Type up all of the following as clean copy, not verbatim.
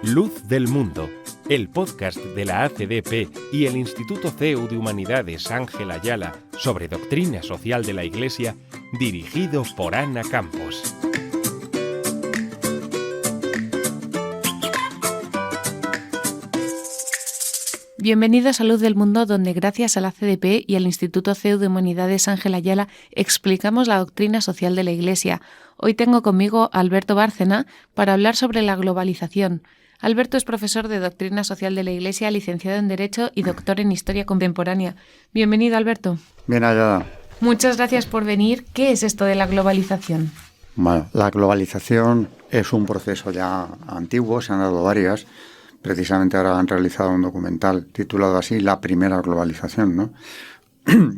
Luz del Mundo, el podcast de la ACDP y el Instituto CEU de Humanidades Ángel Ayala sobre doctrina social de la Iglesia, dirigido por Ana Campos. Bienvenidos a Luz del Mundo, donde gracias a la ACDP y al Instituto CEU de Humanidades Ángel Ayala explicamos la doctrina social de la Iglesia. Hoy tengo conmigo a Alberto Bárcena para hablar sobre la globalización. Alberto es profesor de Doctrina Social de la Iglesia, licenciado en Derecho y doctor en Historia Contemporánea. Bienvenido, Alberto. Bien hallada. Muchas gracias por venir. ¿Qué es esto de la globalización? Bueno, la globalización es un proceso ya antiguo, se han dado varias. Precisamente ahora han realizado un documental titulado así, La primera globalización, ¿no?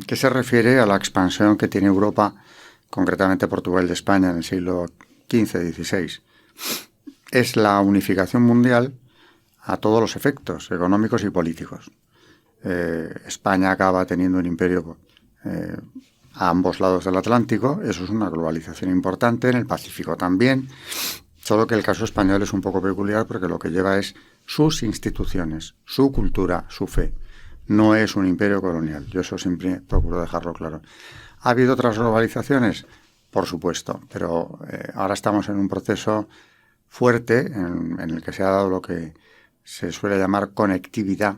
que se refiere a la expansión que tiene Europa, concretamente Portugal y España, en el siglo XV-XVI. Es la unificación mundial a todos los efectos económicos y políticos. España acaba teniendo un imperio a ambos lados del Atlántico. Eso es una globalización importante, en el Pacífico también, solo que el caso español es un poco peculiar porque lo que lleva es sus instituciones, su cultura, su fe. No es un imperio colonial. Yo eso siempre procuro dejarlo claro. ¿Ha habido otras globalizaciones? Por supuesto, pero ahora estamos en un proceso fuerte en el que se ha dado lo que se suele llamar conectividad,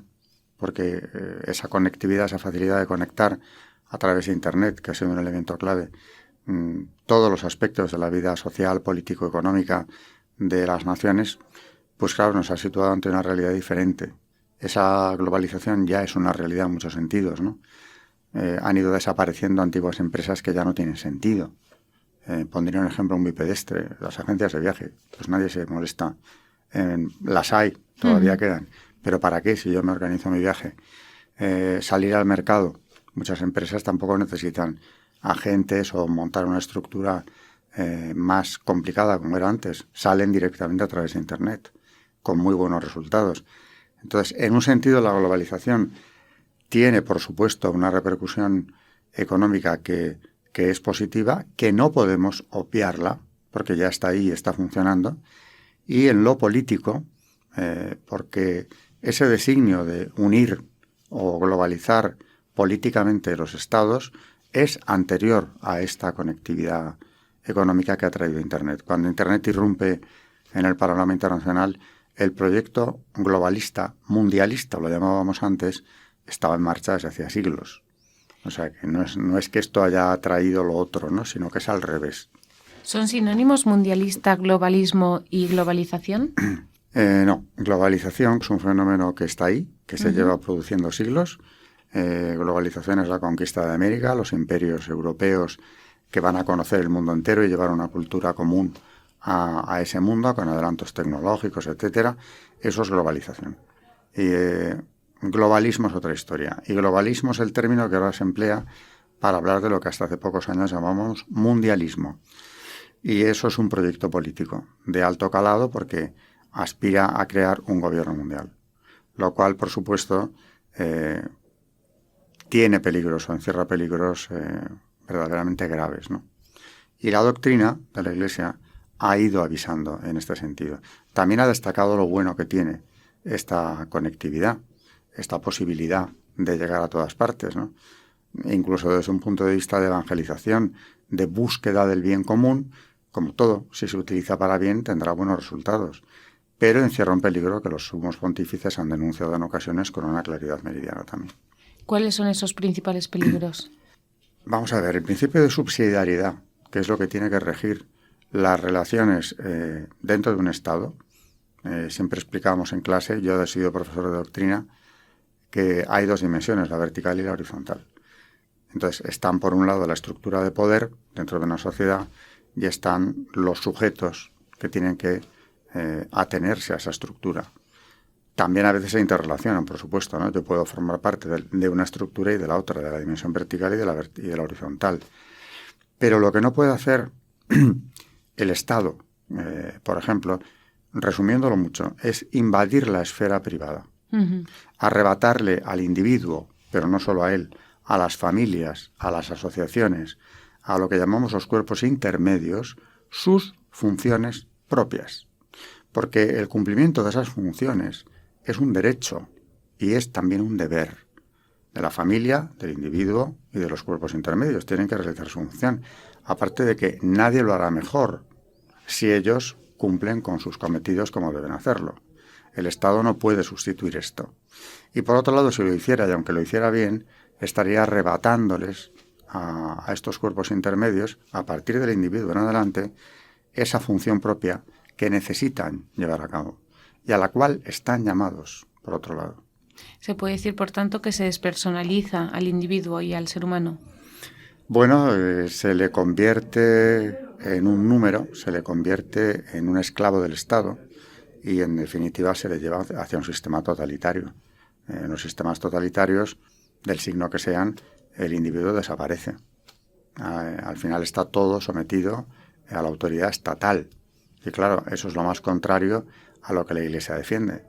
porque esa conectividad, esa facilidad de conectar a través de Internet, que ha sido un elemento clave, todos los aspectos de la vida social, político, económica de las naciones, pues claro, nos ha situado ante una realidad diferente. Esa globalización ya es una realidad en muchos sentidos, ¿no? Han ido desapareciendo antiguas empresas que ya no tienen sentido. Pondría un ejemplo muy pedestre, las agencias de viaje, pues nadie se molesta. Las hay, todavía quedan, pero ¿para qué si yo me organizo mi viaje? Salir al mercado, muchas empresas tampoco necesitan agentes o montar una estructura más complicada como era antes, salen directamente a través de Internet, con muy buenos resultados. Entonces, en un sentido, la globalización tiene, por supuesto, una repercusión económica que es positiva, que no podemos obviarla, porque ya está ahí y está funcionando, y en lo político, porque ese designio de unir o globalizar políticamente los estados es anterior a esta conectividad económica que ha traído Internet. Cuando Internet irrumpe en el panorama internacional, el proyecto globalista, mundialista, lo llamábamos antes, estaba en marcha desde hacía siglos. O sea, que no es que esto haya traído lo otro, ¿no? Sino que es al revés. ¿Son sinónimos mundialista, globalismo y globalización? No, globalización es un fenómeno que está ahí, que se lleva produciendo siglos. Globalización es la conquista de América, los imperios europeos que van a conocer el mundo entero y llevar una cultura común a ese mundo, con adelantos tecnológicos, etcétera. Eso es globalización. Y globalismo es otra historia. Y globalismo es el término que ahora se emplea para hablar de lo que hasta hace pocos años llamamos mundialismo. Y eso es un proyecto político de alto calado porque aspira a crear un gobierno mundial. Lo cual, por supuesto, tiene peligros o encierra peligros verdaderamente graves, ¿no? Y la doctrina de la Iglesia ha ido avisando en este sentido. También ha destacado lo bueno que tiene esta conectividad, esta posibilidad de llegar a todas partes, ¿no? Incluso desde un punto de vista de evangelización, de búsqueda del bien común, como todo, si se utiliza para bien, tendrá buenos resultados. Pero encierra un peligro que los sumos pontífices han denunciado en ocasiones con una claridad meridiana también. ¿Cuáles son esos principales peligros? Vamos a ver, el principio de subsidiariedad, que es lo que tiene que regir las relaciones dentro de un Estado. Siempre explicamos en clase, yo he sido profesor de doctrina, que hay dos dimensiones, la vertical y la horizontal. Entonces, están por un lado la estructura de poder dentro de una sociedad y están los sujetos que tienen que atenerse a esa estructura. También a veces se interrelacionan, por supuesto, ¿no? Yo puedo formar parte de una estructura y de la otra, de la dimensión vertical y de la horizontal. Pero lo que no puede hacer el Estado, por ejemplo, resumiéndolo mucho, es invadir la esfera privada. Arrebatarle al individuo, pero no solo a él, a las familias, a las asociaciones, a lo que llamamos los cuerpos intermedios, sus funciones propias. porque el cumplimiento de esas funciones es un derecho y es también un deber de la familia, del individuo y de los cuerpos intermedios. Tienen que realizar su función. Aparte de que nadie lo hará mejor si ellos cumplen con sus cometidos como deben hacerlo. El Estado no puede sustituir esto. Y por otro lado, si lo hiciera, y aunque lo hiciera bien, estaría arrebatándoles a estos cuerpos intermedios, a partir del individuo en adelante, esa función propia que necesitan llevar a cabo y a la cual están llamados, por otro lado. ¿Se puede decir, por tanto, que se despersonaliza al individuo y al ser humano? Bueno, se le convierte en un número, se le convierte en un esclavo del Estado y, en definitiva, se le lleva hacia un sistema totalitario. En los sistemas totalitarios, del signo que sean, el individuo desaparece. Al final está todo sometido a la autoridad estatal. Y claro, eso es lo más contrario a lo que la Iglesia defiende,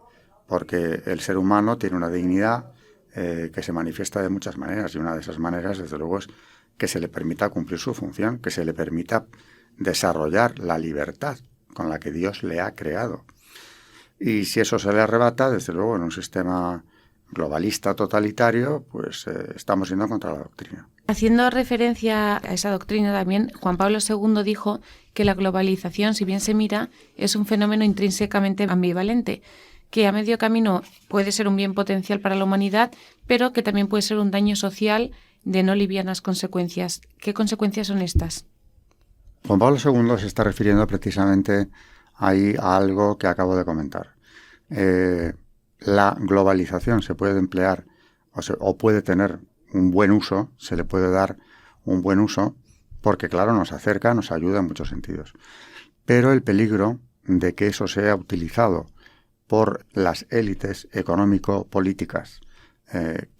porque el ser humano tiene una dignidad que se manifiesta de muchas maneras, y una de esas maneras, desde luego, es que se le permita cumplir su función, que se le permita desarrollar la libertad con la que Dios le ha creado. Y si eso se le arrebata, desde luego, en un sistema globalista totalitario, pues estamos yendo contra la doctrina. Haciendo referencia a esa doctrina también, Juan Pablo II dijo que la globalización, si bien se mira, es un fenómeno intrínsecamente ambivalente, que a medio camino puede ser un bien potencial para la humanidad, pero que también puede ser un daño social de no livianas consecuencias. ¿Qué consecuencias son estas? Juan Pablo II se está refiriendo precisamente ahí a algo que acabo de comentar. La globalización se puede emplear o puede tener un buen uso, se le puede dar un buen uso, porque claro, nos acerca, nos ayuda en muchos sentidos. Pero el peligro de que eso sea utilizado por las élites económico-políticas,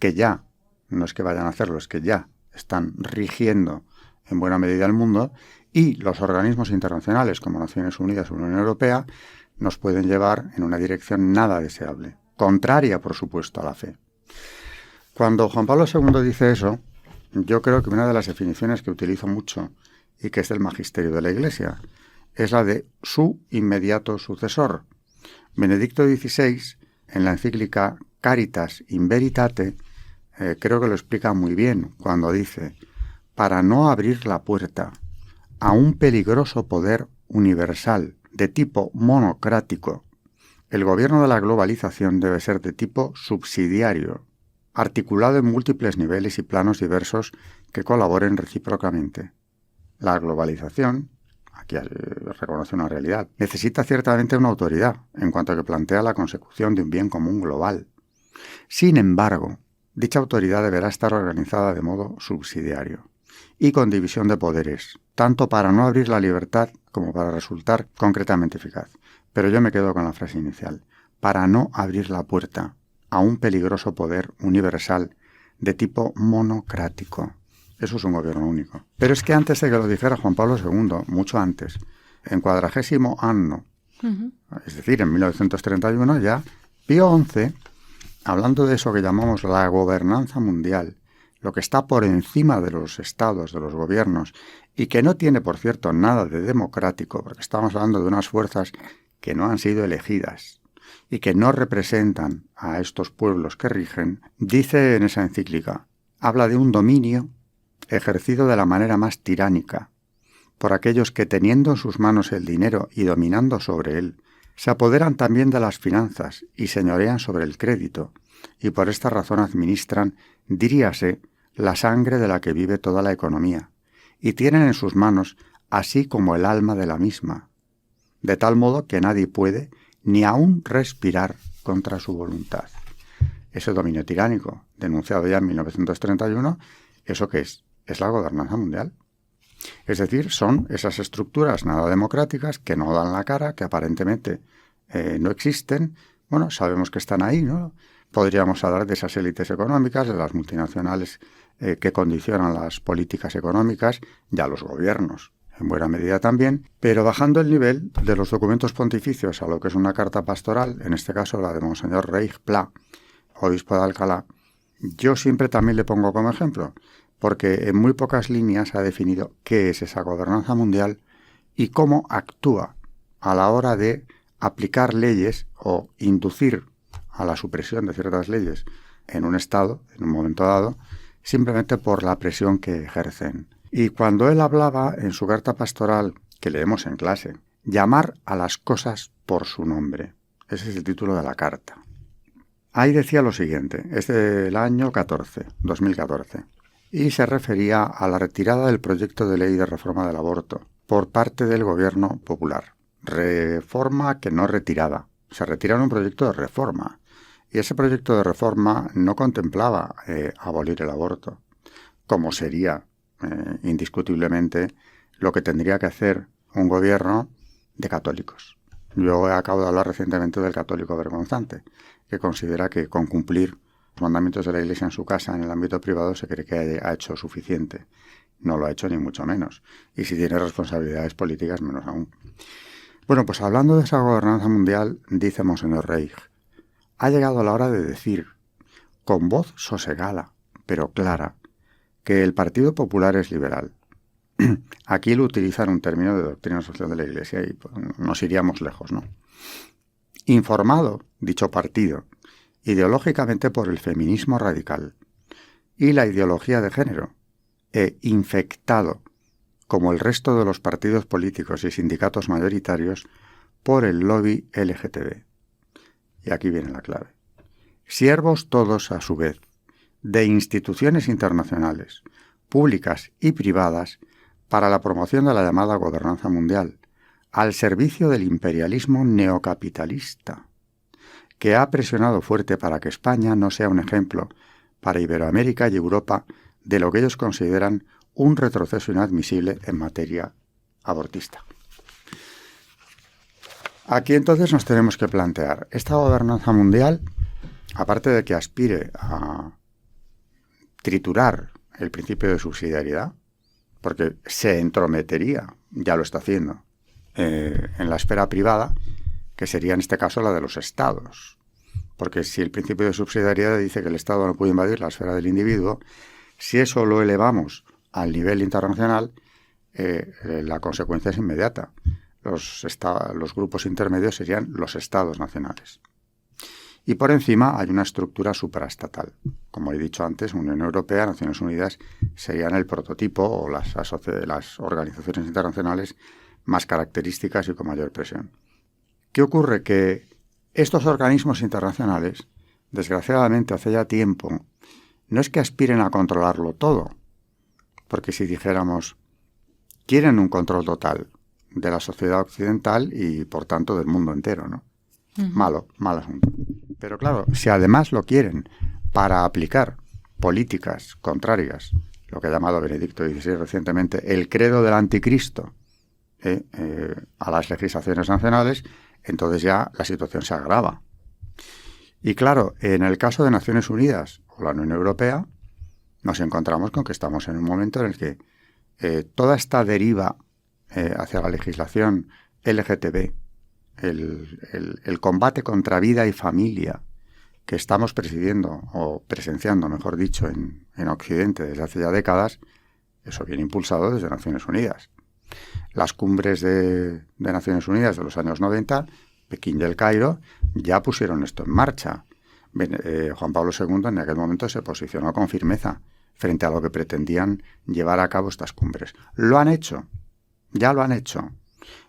que ya, no es que vayan a hacerlo, es que ya están rigiendo en buena medida el mundo, y los organismos internacionales como Naciones Unidas o Unión Europea nos pueden llevar en una dirección nada deseable, contraria, por supuesto, a la fe. Cuando Juan Pablo II dice eso, yo creo que una de las definiciones que utilizo mucho y que es del magisterio de la Iglesia es la de su inmediato sucesor. Benedicto XVI, en la encíclica Caritas in Veritate, creo que lo explica muy bien cuando dice: para no abrir la puerta a un peligroso poder universal de tipo monocrático, el gobierno de la globalización debe ser de tipo subsidiario, articulado en múltiples niveles y planos diversos que colaboren recíprocamente. La globalización, aquí reconoce una realidad, necesita ciertamente una autoridad en cuanto a que plantea la consecución de un bien común global. Sin embargo, dicha autoridad deberá estar organizada de modo subsidiario y con división de poderes, tanto para no abrir la libertad como para resultar concretamente eficaz. Pero yo me quedo con la frase inicial: para no abrir la puerta a un peligroso poder universal de tipo monocrático. Eso es un gobierno único. Pero es que antes de que lo dijera Juan Pablo II, mucho antes, en 40º anno, es decir, en 1931, ya Pío XI, hablando de eso que llamamos la gobernanza mundial, lo que está por encima de los estados, de los gobiernos, y que no tiene, por cierto, nada de democrático, porque estamos hablando de unas fuerzas que no han sido elegidas y que no representan a estos pueblos que rigen, dice en esa encíclica, habla de un dominio ejercido de la manera más tiránica por aquellos que, teniendo en sus manos el dinero y dominando sobre él, se apoderan también de las finanzas y señorean sobre el crédito, y por esta razón administran, diríase, la sangre de la que vive toda la economía, y tienen en sus manos así como el alma de la misma, de tal modo que nadie puede ni aun respirar contra su voluntad. Ese dominio tiránico, denunciado ya en 1931, ¿eso qué es? Es la gobernanza mundial. Es decir, son esas estructuras nada democráticas que no dan la cara, que aparentemente no existen. Bueno, sabemos que están ahí, ¿no? Podríamos hablar de esas élites económicas, de las multinacionales que condicionan las políticas económicas, ya los gobiernos, en buena medida también, pero bajando el nivel de los documentos pontificios a lo que es una carta pastoral, en este caso la de Monseñor Reig Pla, obispo de Alcalá, yo siempre también le pongo como ejemplo, porque en muy pocas líneas ha definido qué es esa gobernanza mundial y cómo actúa a la hora de aplicar leyes o inducir a la supresión de ciertas leyes en un Estado, en un momento dado, simplemente por la presión que ejercen. Y cuando él hablaba en su carta pastoral, que leemos en clase, llamar a las cosas por su nombre. Ese es el título de la carta. Ahí decía lo siguiente, es del año 2014, y se refería a la retirada del proyecto de ley de reforma del aborto por parte del gobierno popular. Reforma que no retirada. Se retira un proyecto de reforma. Y ese proyecto de reforma no contemplaba abolir el aborto, como sería indiscutiblemente lo que tendría que hacer un gobierno de católicos. Yo acabo de hablar recientemente del católico vergonzante, que considera que con cumplir los mandamientos de la Iglesia en su casa, en el ámbito privado, se cree que ha hecho suficiente. No lo ha hecho ni mucho menos. Y si tiene responsabilidades políticas, menos aún. Bueno, pues hablando de esa gobernanza mundial, dice Monseñor Reig, ha llegado la hora de decir, con voz sosegada, pero clara, que el Partido Popular es liberal. Aquí lo utilizan un término de doctrina social de la Iglesia y pues, nos iríamos lejos, ¿no? Informado, dicho partido, ideológicamente por el feminismo radical y la ideología de género, e infectado, como el resto de los partidos políticos y sindicatos mayoritarios, por el lobby LGTB. Y aquí viene la clave. Siervos todos, a su vez, de instituciones internacionales, públicas y privadas, para la promoción de la llamada gobernanza mundial, al servicio del imperialismo neocapitalista, que ha presionado fuerte para que España no sea un ejemplo para Iberoamérica y Europa de lo que ellos consideran un retroceso inadmisible en materia abortista. Aquí entonces nos tenemos que plantear, esta gobernanza mundial, aparte de que aspire a triturar el principio de subsidiariedad, porque se entrometería, ya lo está haciendo, en la esfera privada, que sería en este caso la de los estados. Porque si el principio de subsidiariedad dice que el Estado no puede invadir la esfera del individuo, si eso lo elevamos al nivel internacional, la consecuencia es inmediata. Los grupos intermedios serían los estados nacionales. Y por encima hay una estructura supraestatal. Como he dicho antes, Unión Europea, Naciones Unidas serían el prototipo o las organizaciones internacionales más características y con mayor presión. ¿Qué ocurre? Que estos organismos internacionales, desgraciadamente hace ya tiempo, no es que aspiren a controlarlo todo, porque si dijéramos, quieren un control total de la sociedad occidental y, por tanto, del mundo entero, ¿no? Mal asunto. Pero claro, si además lo quieren para aplicar políticas contrarias, lo que ha llamado Benedicto XVI recientemente, el credo del anticristo, a las legislaciones nacionales, entonces ya la situación se agrava. Y claro, en el caso de Naciones Unidas o la Unión Europea, nos encontramos con que estamos en un momento en el que toda esta deriva hacia la legislación LGTB, el combate contra vida y familia que estamos presidiendo, o presenciando, mejor dicho, en Occidente desde hace ya décadas, eso viene impulsado desde Naciones Unidas. Las cumbres de Naciones Unidas de los años 90, Pekín y El Cairo, ya pusieron esto en marcha. Juan Pablo II en aquel momento se posicionó con firmeza frente a lo que pretendían llevar a cabo estas cumbres. Lo han hecho, ya lo han hecho.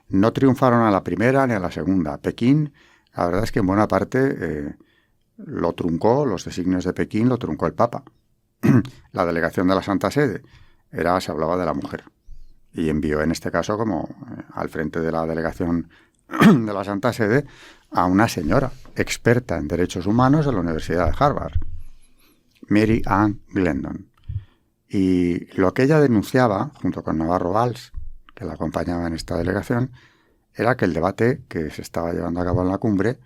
No triunfaron a la primera ni a la segunda. Pekín, la verdad es que en buena parte lo truncó, los designios de Pekín lo truncó el Papa. La delegación de la Santa Sede se hablaba de la mujer. Y envió en este caso como al frente de la delegación de la Santa Sede a una señora experta en derechos humanos de la Universidad de Harvard, Mary Ann Glendon. Y lo que ella denunciaba, junto con Navarro Valls, que la acompañaba en esta delegación, era que el debate que se estaba llevando a cabo en la cumbre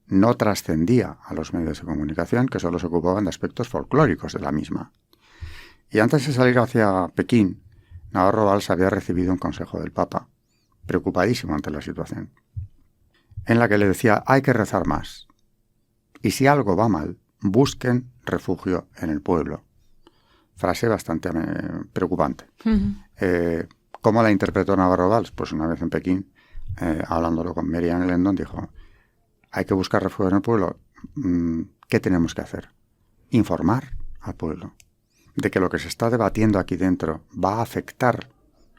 no trascendía a los medios de comunicación, que solo se ocupaban de aspectos folclóricos de la misma. Y antes de salir hacia Pekín, Navarro Valls había recibido un consejo del Papa, preocupadísimo ante la situación, en la que le decía, hay que rezar más. Y si algo va mal, busquen refugio en el pueblo. Frase bastante preocupante. ¿Cómo la interpretó Navarro Valls? Pues una vez en Pekín, hablándolo con Mary Ann Glendon, dijo, hay que buscar refugio en el pueblo. ¿Qué tenemos que hacer? Informar al pueblo de que lo que se está debatiendo aquí dentro va a afectar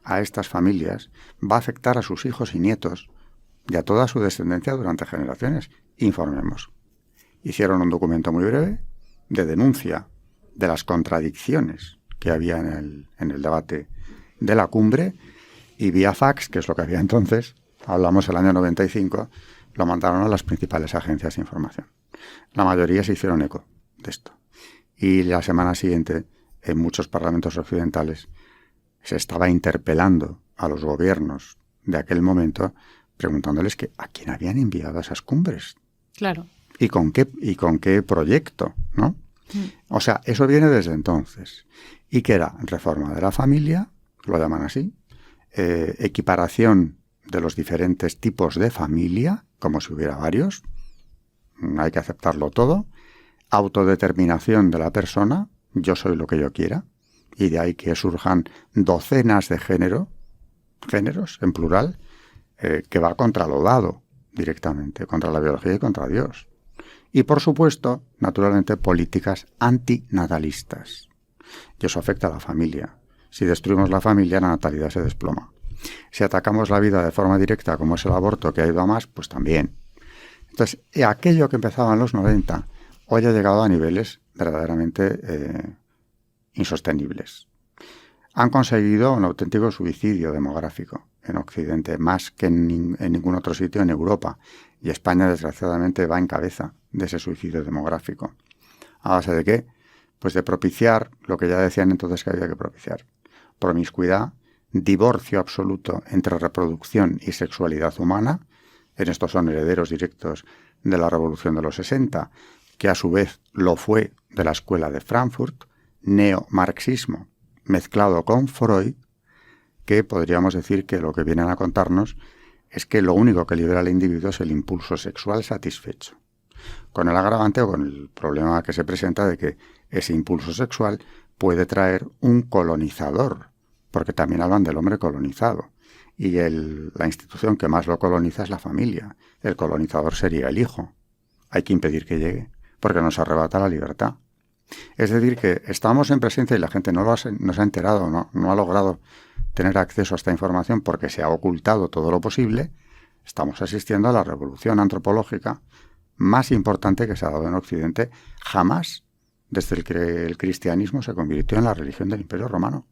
a estas familias, va a afectar a sus hijos y nietos y a toda su descendencia durante generaciones. Informemos. Hicieron un documento muy breve de denuncia de las contradicciones que había en el debate de la cumbre, y vía fax, que es lo que había entonces, hablamos el año 95, lo mandaron a las principales agencias de información. La mayoría se hicieron eco de esto. Y la semana siguiente, en muchos parlamentos occidentales, se estaba interpelando a los gobiernos de aquel momento, preguntándoles que a quién habían enviado esas cumbres. Claro. ¿Y con qué proyecto, no? O sea, eso viene desde entonces. ¿Y qué era? Reforma de la familia, lo llaman así, equiparación de los diferentes tipos de familia, como si hubiera varios, hay que aceptarlo todo, autodeterminación de la persona, yo soy lo que yo quiera, y de ahí que surjan docenas de géneros en plural, que va contra lo dado directamente, contra la biología y contra Dios. Y por supuesto, naturalmente, políticas antinatalistas. Y eso afecta a la familia. Si destruimos la familia, la natalidad se desploma. Si atacamos la vida de forma directa, como es el aborto, que ha ido a más, pues también. Entonces, aquello que empezaba en los 90, hoy ha llegado a niveles verdaderamente insostenibles. Han conseguido un auténtico suicidio demográfico en Occidente, más que en ningún otro sitio en Europa. Y España, desgraciadamente, va en cabeza de ese suicidio demográfico. ¿A base de qué? Pues de propiciar lo que ya decían entonces que había que propiciar. Promiscuidad, divorcio absoluto entre reproducción y sexualidad humana. En estos son herederos directos de la Revolución de los 60, que a su vez lo fue de la Escuela de Frankfurt, neomarxismo mezclado con Freud, que podríamos decir que lo que vienen a contarnos es que lo único que libera al individuo es el impulso sexual satisfecho. Con el agravante o con el problema que se presenta de que ese impulso sexual puede traer un colonizador, porque también hablan del hombre colonizado. Y la institución que más lo coloniza es la familia. El colonizador sería el hijo. Hay que impedir que llegue, porque nos arrebata la libertad. Es decir, que estamos en presencia y la gente no se ha enterado, no ha logrado tener acceso a esta información porque se ha ocultado todo lo posible. Estamos asistiendo a la revolución antropológica más importante que se ha dado en Occidente jamás, desde que el cristianismo se convirtió en la religión del Imperio Romano.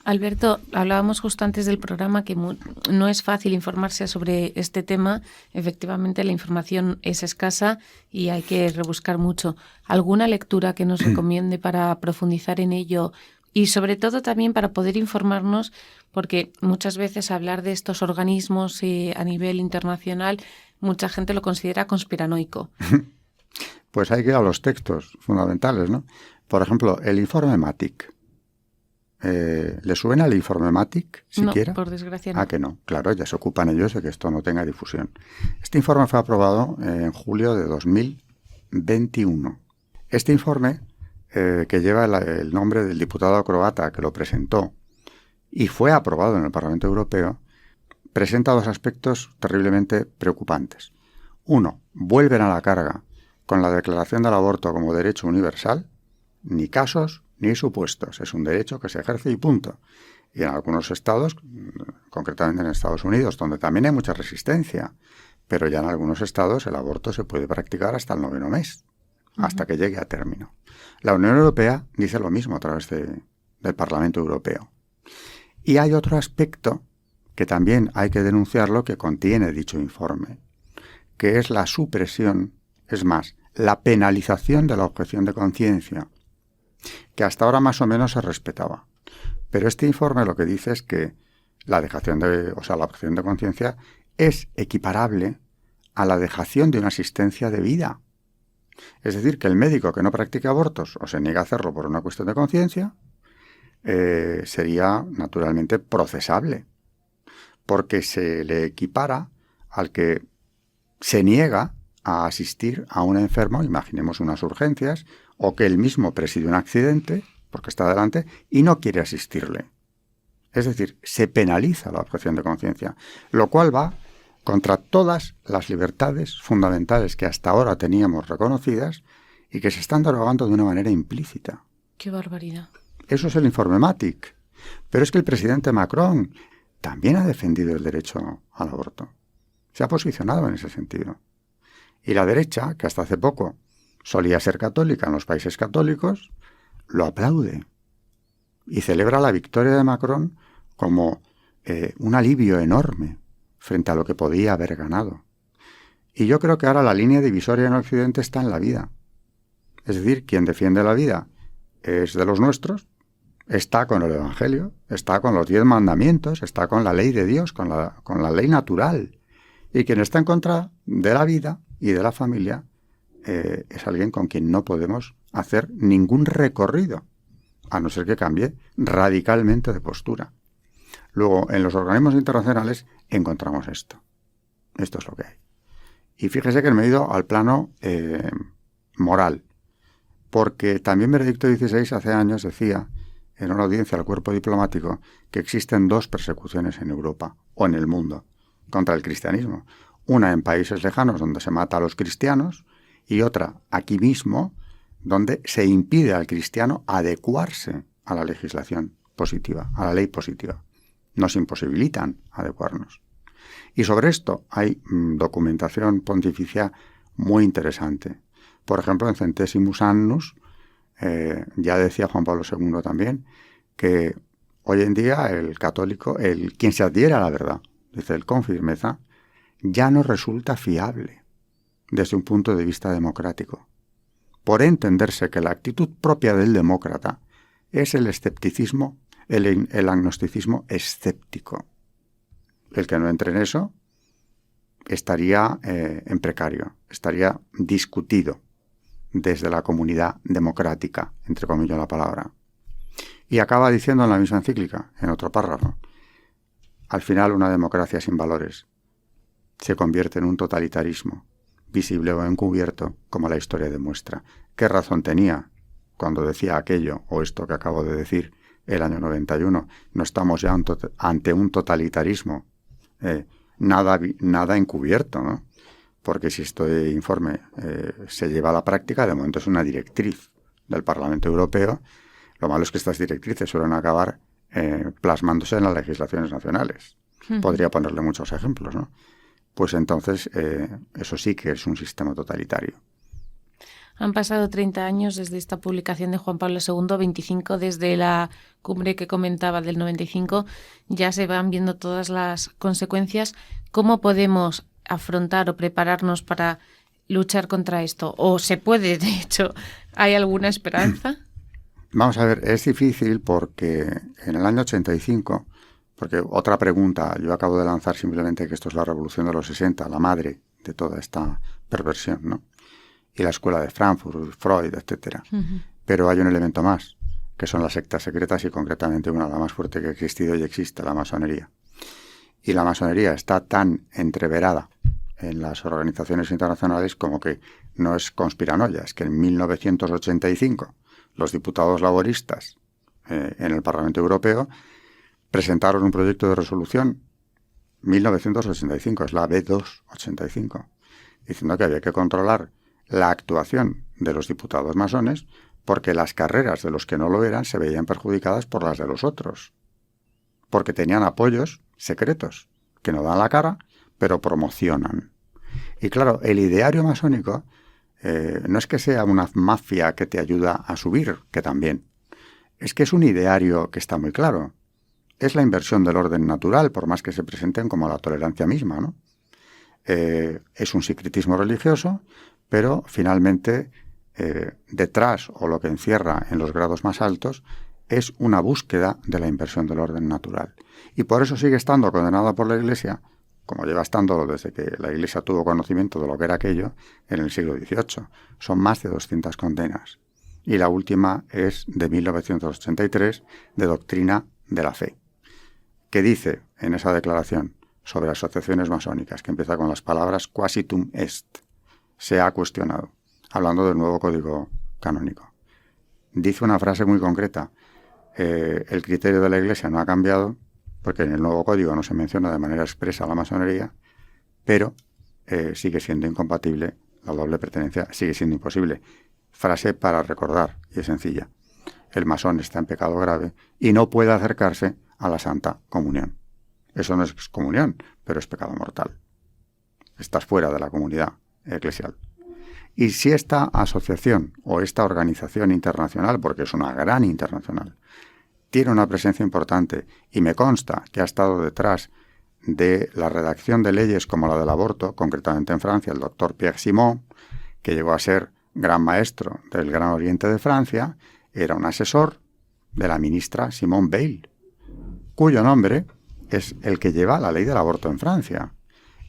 Alberto, hablábamos justo antes del programa que no es fácil informarse sobre este tema. Efectivamente, la información es escasa y hay que rebuscar mucho. ¿Alguna lectura que nos recomiende para profundizar en ello y sobre todo también para poder informarnos? Porque muchas veces hablar de estos organismos a nivel internacional, mucha gente lo considera conspiranoico. Pues hay que ir a los textos fundamentales, ¿no? Por ejemplo, el informe Matic. ¿Le suena el informe Matic siquiera? No, por desgracia no. Ah, que no. Claro, ya se ocupan ellos de que esto no tenga difusión. Este informe fue aprobado en julio de 2021. Este informe, que lleva el nombre del diputado croata que lo presentó y fue aprobado en el Parlamento Europeo, presenta dos aspectos terriblemente preocupantes. Uno, vuelven a la carga con la declaración del aborto como derecho universal, ni casos ni supuestos. Es un derecho que se ejerce y punto. Y en algunos estados, concretamente en Estados Unidos, donde también hay mucha resistencia, pero ya en algunos estados el aborto se puede practicar hasta el 9º mes, hasta que llegue a término. La Unión Europea dice lo mismo a través del Parlamento Europeo. Y hay otro aspecto que también hay que denunciarlo que contiene dicho informe, que es la supresión, es más, la penalización de la objeción de conciencia, que hasta ahora más o menos se respetaba. Pero este informe lo que dice es que la objeción de conciencia es equiparable a la dejación de una asistencia de vida. Es decir, que el médico que no practica abortos o se niega a hacerlo por una cuestión de conciencia sería naturalmente procesable, porque se le equipara al que se niega a asistir a un enfermo, imaginemos unas urgencias, o que él mismo preside un accidente, porque está delante, y no quiere asistirle. Es decir, se penaliza la objeción de conciencia, lo cual va contra todas las libertades fundamentales que hasta ahora teníamos reconocidas y que se están derogando de una manera implícita. ¡Qué barbaridad! Eso es el informe Matic. Pero es que el presidente Macron también ha defendido el derecho al aborto. Se ha posicionado en ese sentido. Y la derecha, que hasta hace poco solía ser católica en los países católicos, lo aplaude y celebra la victoria de Macron como un alivio enorme frente a lo que podía haber ganado. Y yo creo que ahora la línea divisoria en Occidente está en la vida. Es decir, quien defiende la vida es de los nuestros, está con el Evangelio, está con los 10 mandamientos, está con la ley de Dios, con la ley natural. Y quien está en contra de la vida y de la familia es alguien con quien no podemos hacer ningún recorrido, a no ser que cambie radicalmente de postura. Luego, en los organismos internacionales encontramos esto. Esto es lo que hay. Y fíjese que me he ido al plano moral, porque también Benedicto XVI hace años decía, en una audiencia al cuerpo diplomático, que existen 2 persecuciones en Europa o en el mundo contra el cristianismo. Una en países lejanos donde se mata a los cristianos y otra aquí mismo donde se impide al cristiano adecuarse a la legislación positiva, a la ley positiva. Nos imposibilitan adecuarnos. Y sobre esto hay documentación pontificia muy interesante. Por ejemplo, en Centesimus Annus, ya decía Juan Pablo II también, que hoy en día el católico, quien se adhiere a la verdad, dice él con firmeza, ya no resulta fiable desde un punto de vista democrático. Por entenderse que la actitud propia del demócrata es el escepticismo, el agnosticismo escéptico. El que no entre en eso estaría en precario, estaría discutido desde la comunidad democrática, entre comillas la palabra. Y acaba diciendo en la misma encíclica, en otro párrafo, al final una democracia sin valores se convierte en un totalitarismo, visible o encubierto, como la historia demuestra. ¿Qué razón tenía cuando decía aquello o esto que acabo de decir el año 91? No estamos ya ante un totalitarismo, nada encubierto, ¿no? Porque si este informe se lleva a la práctica, de momento es una directriz del Parlamento Europeo. Lo malo es que estas directrices suelen acabar plasmándose en las legislaciones nacionales. Podría ponerle muchos ejemplos, ¿no? Pues entonces eso sí que es un sistema totalitario. Han pasado 30 años desde esta publicación de Juan Pablo II, 25 desde la cumbre que comentaba del 95, ya se van viendo todas las consecuencias. ¿Cómo podemos afrontar o prepararnos para luchar contra esto? ¿O se puede, de hecho? ¿Hay alguna esperanza? Vamos a ver, es difícil porque en el año 85, porque otra pregunta, yo acabo de lanzar simplemente que esto es la revolución de los 60, la madre de toda esta perversión, ¿no? Y la escuela de Frankfurt, Freud, etcétera. Pero hay un elemento más, que son las sectas secretas y concretamente una, la más fuerte que ha existido y existe, la masonería. Y la masonería está tan entreverada en las organizaciones internacionales como que no es conspiranoia, es que en 1985 los diputados laboristas en el Parlamento Europeo presentaron un proyecto de resolución, 1985, es la B285, diciendo que había que controlar la actuación de los diputados masones porque las carreras de los que no lo eran se veían perjudicadas por las de los otros, porque tenían apoyos secretos que no dan la cara, pero promocionan. Y claro, el ideario masónico no es que sea una mafia que te ayuda a subir, que también, es que es un ideario que está muy claro. Es la inversión del orden natural, por más que se presenten como la tolerancia misma, ¿no? Es un secretismo religioso, pero finalmente detrás, o lo que encierra en los grados más altos, es una búsqueda de la inversión del orden natural. Y por eso sigue estando condenada por la Iglesia, como lleva estándolo desde que la Iglesia tuvo conocimiento de lo que era aquello en el siglo XVIII. Son más de 200 condenas. Y la última es de 1983, de Doctrina de la Fe, que dice en esa declaración sobre asociaciones masónicas, que empieza con las palabras quasitum est, se ha cuestionado, hablando del nuevo código canónico. Dice una frase muy concreta, el criterio de la Iglesia no ha cambiado, porque en el nuevo código no se menciona de manera expresa la masonería, pero sigue siendo incompatible, la doble pertenencia sigue siendo imposible. Frase para recordar, y es sencilla. El masón está en pecado grave y no puede acercarse a la Santa Comunión. Eso no es excomunión, pero es pecado mortal. Estás fuera de la comunidad eclesial. Y si esta asociación o esta organización internacional, porque es una gran internacional, tiene una presencia importante y me consta que ha estado detrás de la redacción de leyes como la del aborto, concretamente en Francia, el doctor Pierre Simon, que llegó a ser gran maestro del Gran Oriente de Francia, era un asesor de la ministra Simone Veil, cuyo nombre es el que lleva la ley del aborto en Francia.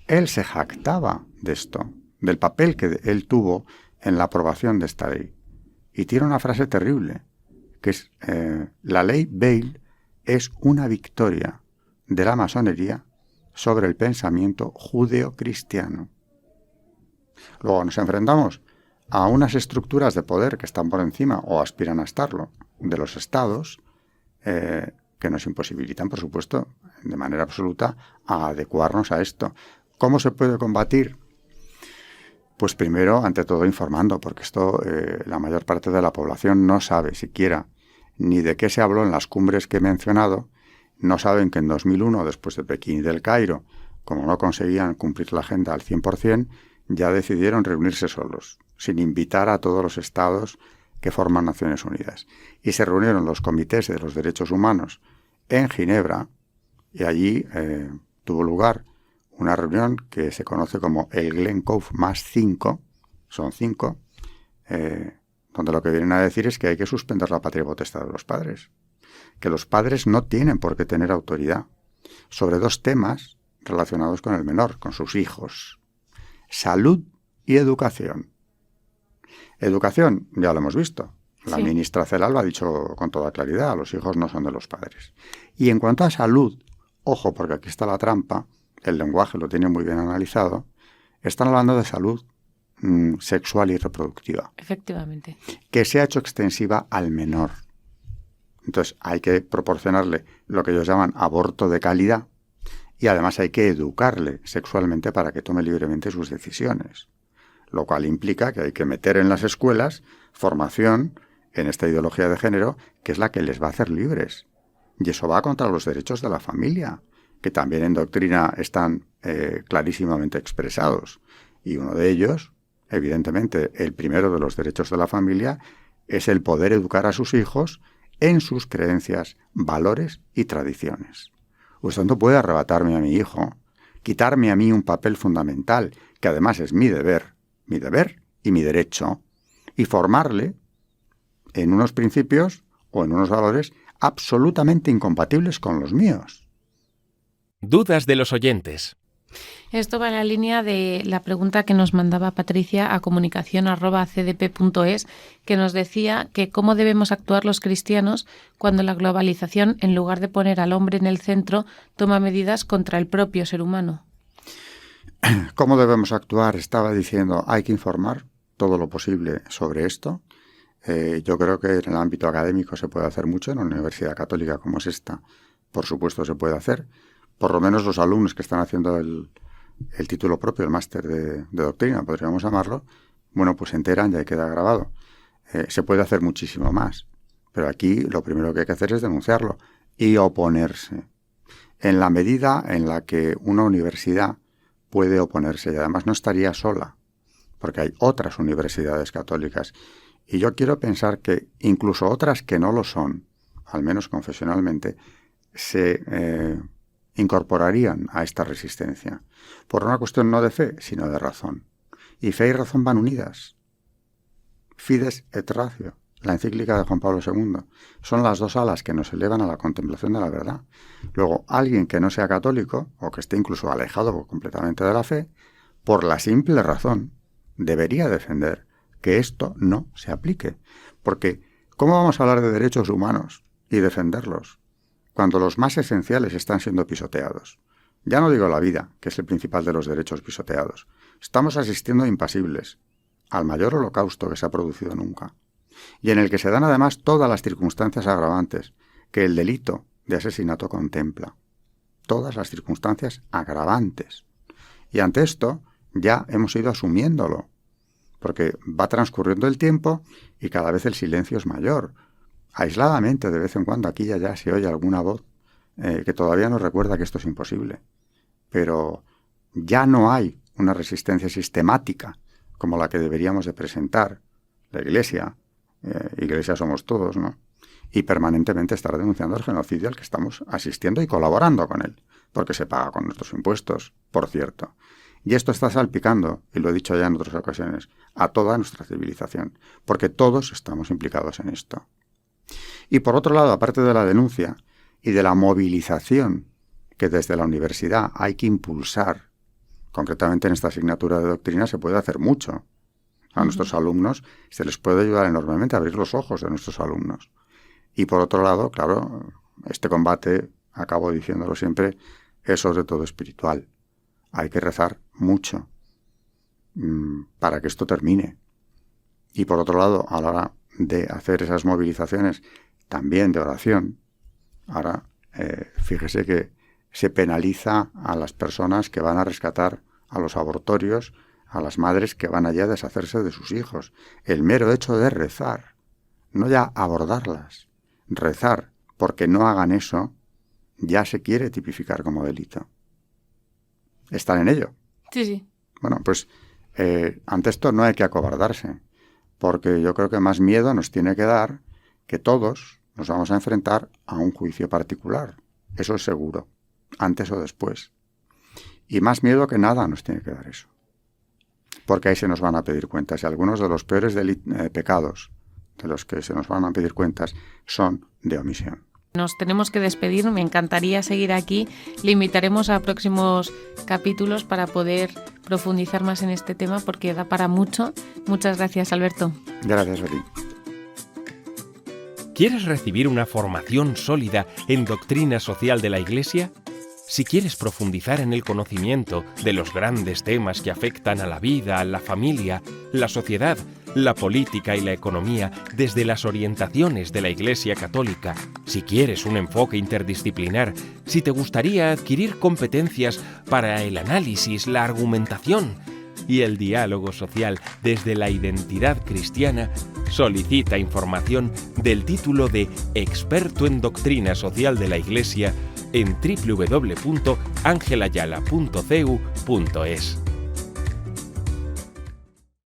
Él se jactaba de esto, del papel que él tuvo en la aprobación de esta ley. Y tiene una frase terrible, que es, la ley Veil es una victoria de la masonería sobre el pensamiento judeocristiano. Luego nos enfrentamos a unas estructuras de poder que están por encima, o aspiran a estarlo, de los estados, que nos imposibilitan, por supuesto, de manera absoluta, a adecuarnos a esto. ¿Cómo se puede combatir? Pues primero, ante todo, informando, porque esto la mayor parte de la población no sabe siquiera ni de qué se habló en las cumbres que he mencionado. No saben que en 2001, después de Pekín y del Cairo, como no conseguían cumplir la agenda al 100%, ya decidieron reunirse solos, sin invitar a todos los estados que forman Naciones Unidas. Y se reunieron los comités de los derechos humanos en Ginebra, y allí tuvo lugar una reunión que se conoce como el Glen Cove +5, son 5, donde lo que vienen a decir es que hay que suspender la patria potestad de los padres, que los padres no tienen por qué tener autoridad sobre dos temas relacionados con el menor, con sus hijos: salud y educación. Educación, ya lo hemos visto. La ministra Cela lo ha dicho con toda claridad, los hijos no son de los padres. Y en cuanto a salud, ojo, porque aquí está la trampa, el lenguaje lo tiene muy bien analizado, están hablando de salud sexual y reproductiva. Efectivamente. Que se ha hecho extensiva al menor. Entonces hay que proporcionarle lo que ellos llaman aborto de calidad, y además hay que educarle sexualmente para que tome libremente sus decisiones. Lo cual implica que hay que meter en las escuelas formación en esta ideología de género, que es la que les va a hacer libres. Y eso va contra los derechos de la familia, que también en doctrina están clarísimamente expresados. Y uno de ellos, evidentemente, el primero de los derechos de la familia, es el poder educar a sus hijos en sus creencias, valores y tradiciones. Usted no puede arrebatarme a mi hijo, quitarme a mí un papel fundamental, que además es mi deber y mi derecho, y formarle en unos principios o en unos valores absolutamente incompatibles con los míos. Dudas de los oyentes. Esto va en la línea de la pregunta que nos mandaba Patricia a comunicación@cdp.es, que nos decía que cómo debemos actuar los cristianos cuando la globalización, en lugar de poner al hombre en el centro, toma medidas contra el propio ser humano. ¿Cómo debemos actuar? Estaba diciendo, hay que informar todo lo posible sobre esto. Yo creo que en el ámbito académico se puede hacer mucho, en una universidad católica como es esta, por supuesto se puede hacer. Por lo menos los alumnos que están haciendo el título propio, el máster de doctrina, podríamos llamarlo, bueno, pues se enteran y ahí queda grabado. Se puede hacer muchísimo más, pero aquí lo primero que hay que hacer es denunciarlo y oponerse. En la medida en la que una universidad puede oponerse, y además no estaría sola, porque hay otras universidades católicas, y yo quiero pensar que incluso otras que no lo son, al menos confesionalmente, se incorporarían a esta resistencia, por una cuestión no de fe, sino de razón. Y fe y razón van unidas. Fides et ratio, la encíclica de Juan Pablo II, son las dos alas que nos elevan a la contemplación de la verdad. Luego, alguien que no sea católico, o que esté incluso alejado completamente de la fe, por la simple razón, debería defender que esto no se aplique. Porque, ¿cómo vamos a hablar de derechos humanos y defenderlos cuando los más esenciales están siendo pisoteados? Ya no digo la vida, que es el principal de los derechos pisoteados. Estamos asistiendo impasibles al mayor holocausto que se ha producido nunca, y en el que se dan además todas las circunstancias agravantes que el delito de asesinato contempla. Todas las circunstancias agravantes. Y ante esto ya hemos ido asumiéndolo, porque va transcurriendo el tiempo y cada vez el silencio es mayor. Aisladamente, de vez en cuando, aquí y allá se oye alguna voz que todavía nos recuerda que esto es imposible. Pero ya no hay una resistencia sistemática como la que deberíamos de presentar la Iglesia. Iglesia somos todos, ¿no? Y permanentemente estar denunciando el genocidio al que estamos asistiendo y colaborando con él, porque se paga con nuestros impuestos, por cierto. Y esto está salpicando, y lo he dicho ya en otras ocasiones, a toda nuestra civilización, porque todos estamos implicados en esto. Y por otro lado, aparte de la denuncia y de la movilización que desde la universidad hay que impulsar, concretamente en esta asignatura de doctrina se puede hacer mucho. A nuestros alumnos se les puede ayudar enormemente a abrir los ojos de nuestros alumnos. Y por otro lado, claro, este combate, acabo diciéndolo siempre, es sobre todo espiritual. Hay que rezar mucho para que esto termine. Y por otro lado, a la hora de hacer esas movilizaciones también de oración, ahora fíjese que se penaliza a las personas que van a rescatar a los abortorios, a las madres que van allá a deshacerse de sus hijos. El mero hecho de rezar, no ya abordarlas, rezar porque no hagan eso, ya se quiere tipificar como delito. ¿Están en ello? Sí. Bueno, pues ante esto no hay que acobardarse, porque yo creo que más miedo nos tiene que dar que todos nos vamos a enfrentar a un juicio particular. Eso es seguro, antes o después. Y más miedo que nada nos tiene que dar eso. Porque ahí se nos van a pedir cuentas. Y algunos de los peores pecados de los que se nos van a pedir cuentas son de omisión. Nos tenemos que despedir, me encantaría seguir aquí. Le invitaremos a próximos capítulos para poder profundizar más en este tema porque da para mucho. Muchas gracias, Alberto. Gracias a ti. ¿Quieres recibir una formación sólida en doctrina social de la Iglesia? Si quieres profundizar en el conocimiento de los grandes temas que afectan a la vida, a la familia, la sociedad, la política y la economía desde las orientaciones de la Iglesia Católica, si quieres un enfoque interdisciplinar, si te gustaría adquirir competencias para el análisis, la argumentación y el diálogo social desde la identidad cristiana, solicita información del título de Experto en Doctrina Social de la Iglesia en www.angelayala.cu.es.